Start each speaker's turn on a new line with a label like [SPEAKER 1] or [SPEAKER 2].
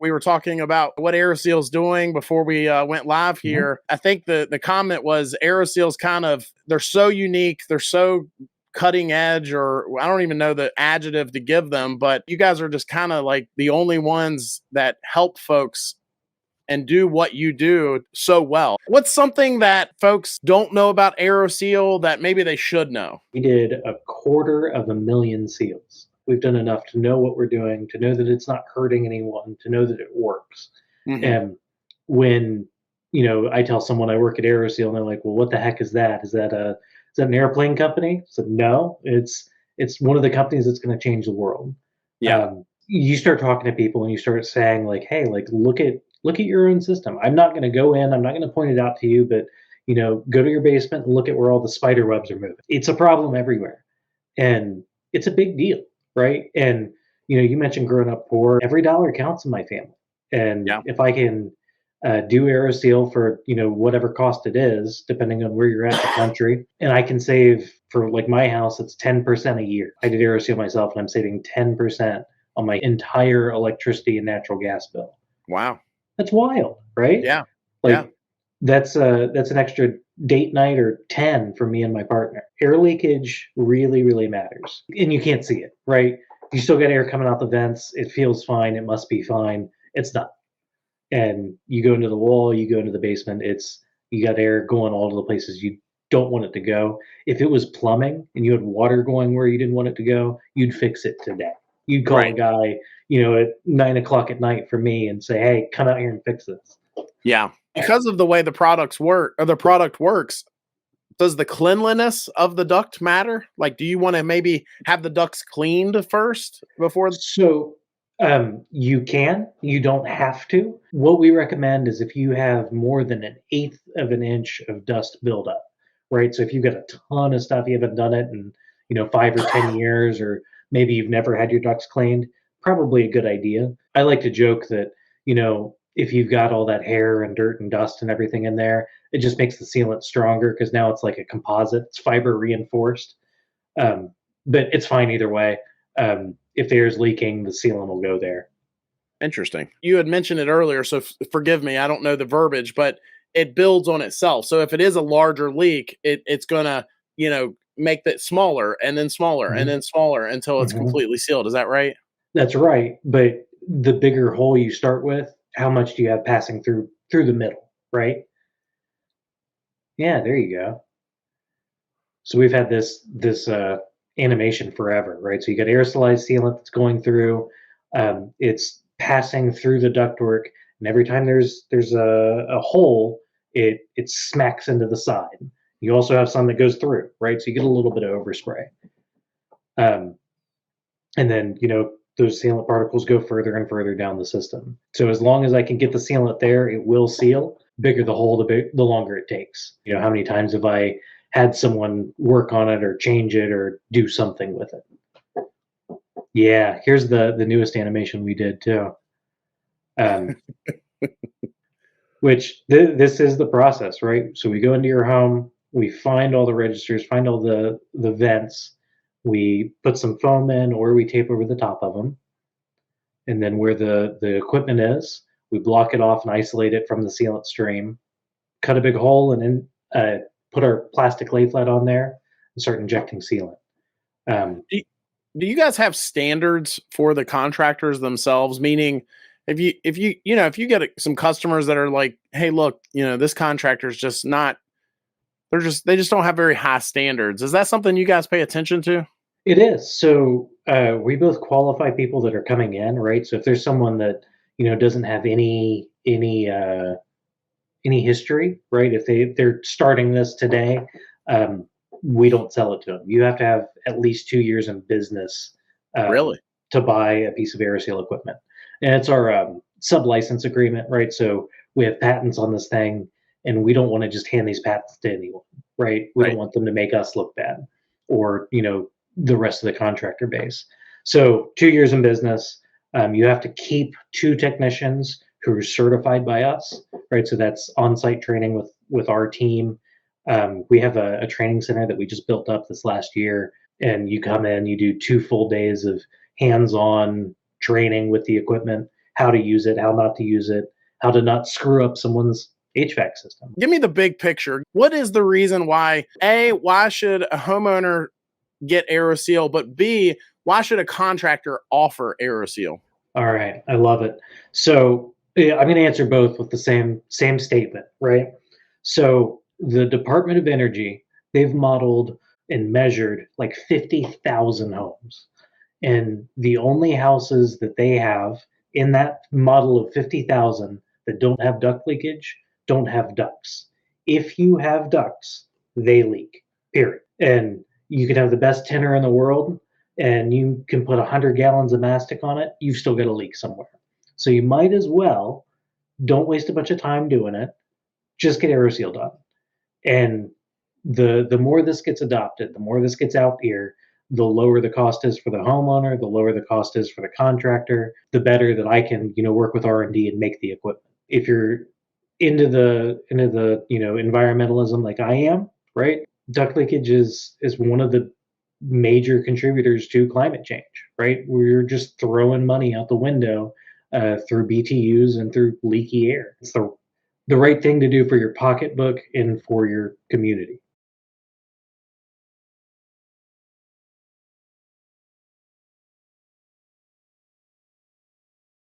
[SPEAKER 1] we were talking about what Aeroseal's doing before we went live here. I think the comment was Aeroseal's they're so unique, they're so cutting edge, or I don't even know the adjective to give them, but you guys are just kind of like the only ones that help folks and do what you do so well. What's something that folks don't know about Aeroseal that maybe they should know?
[SPEAKER 2] We did 250,000 seals. We've done enough to know what we're doing, to know that it's not hurting anyone, to know that it works. And when, I tell someone I work at Aeroseal and they're like, well, what the heck is that? Is that an airplane company? So no, it's one of the companies that's going to change the world.
[SPEAKER 1] Yeah.
[SPEAKER 2] You start talking to people and you start saying like, hey, like look at your own system. I'm not going to go in, I'm not going to point it out to you, but go to your basement and look at where all the spider webs are moving. It's a problem everywhere. And it's a big deal, right? And you mentioned growing up poor. Every dollar counts in my family. And if I can do Aeroseal for whatever cost it is, depending on where you're at in the country, and I can save for like my house, it's 10% a year. I did Aeroseal myself, and I'm saving 10% on my entire electricity and natural gas bill.
[SPEAKER 1] Wow,
[SPEAKER 2] that's wild, right?
[SPEAKER 1] Yeah,
[SPEAKER 2] That's an extra date night or 10 for me and my partner. Air leakage really, really matters. And you can't see it, right? You still got air coming out the vents. It feels fine. It must be fine. It's not. And you go into the wall, you go into the basement, you got air going all to the places you don't want it to go. If it was plumbing and you had water going where you didn't want it to go, you'd fix it today. You'd call a guy, at 9 o'clock at night for me and say, hey, come out here and fix this.
[SPEAKER 1] Yeah. Because of the way the product works, does the cleanliness of the duct matter? Like, do you want to maybe have the ducts cleaned first before?
[SPEAKER 2] So you don't have to. What we recommend is if you have more than 1/8 of an inch of dust buildup, right? So if you've got a ton of stuff, you haven't done it in, 5 or 10 years, or maybe you've never had your ducts cleaned, probably a good idea. I like to joke that, if you've got all that hair and dirt and dust and everything in there, it just makes the sealant stronger because now it's like a composite. It's fiber reinforced. But it's fine either way. If the air is leaking, the sealant will go there.
[SPEAKER 1] Interesting. You had mentioned it earlier, so forgive me, I don't know the verbiage, but it builds on itself. So if it is a larger leak, it's going to, make that smaller and then smaller and then smaller until it's completely sealed. Is that right?
[SPEAKER 2] That's right. But the bigger hole you start with, how much do you have passing through the middle, right? Yeah, there you go. So we've had this animation forever, right? So you got aerosolized sealant that's going through, it's passing through the ductwork, and every time there's a hole, it smacks into the side. You also have some that goes through, right? So you get a little bit of overspray. And then, those sealant particles go further and further down the system. So as long as I can get the sealant there, it will seal. Bigger the hole, the longer it takes. How many times have I had someone work on it or change it or do something with it? Yeah, here's the newest animation we did too. Which this is the process, right? So we go into your home, we find all the registers, find all the vents, we put some foam in or we tape over the top of them. And then where the equipment is, we block it off and isolate it from the sealant stream, cut a big hole, and then put our plastic lay flat on there and start injecting sealant.
[SPEAKER 1] Do you guys have standards for the contractors themselves? Meaning, if you get some customers that are like, hey, look, this contractor's just not, they just don't have very high standards. Is that something you guys pay attention to?
[SPEAKER 2] It is. So we both qualify people that are coming in, right? So if there's someone that doesn't have any history, right? If they're starting this today, we don't sell it to them. You have to have at least 2 years in business,
[SPEAKER 1] really,
[SPEAKER 2] to buy a piece of Aeroseal equipment, and it's our sub-license agreement, right? So we have patents on this thing, and we don't want to just hand these patents to anyone, right? We don't want them to make us look bad, or the rest of the contractor base. So 2 years in business, you have to keep 2 technicians who are certified by us, right? So that's on-site training with our team. We have a training center that we just built up this last year, and you come in, you do 2 full days of hands-on training with the equipment, how to use it, how not to use it, how to not screw up someone's HVAC system.
[SPEAKER 1] Give me the big picture. What is the reason why, A, why should a homeowner get Aeroseal, but B, why should a contractor offer Aeroseal?
[SPEAKER 2] All right, I love it. So yeah, I'm going to answer both with the same statement, right? So the Department of Energy, they've modeled and measured like 50,000 homes. And the only houses that they have in that model of 50,000 that don't have duct leakage don't have ducts. If you have ducts, they leak, period. And you can have the best tinner in the world and you can put 100 gallons of mastic on it, you've still got a leak somewhere. So you might as well don't waste a bunch of time doing it. Just get Aeroseal done. And the more this gets adopted, the more this gets out here, the lower the cost is for the homeowner, the lower the cost is for the contractor, the better that I can, work with R&D and make the equipment. If you're into the environmentalism like I am, right? Duct leakage is one of the major contributors to climate change, right? We're just throwing money out the window through BTUs and through leaky air. It's the right thing to do for your pocketbook and for your community.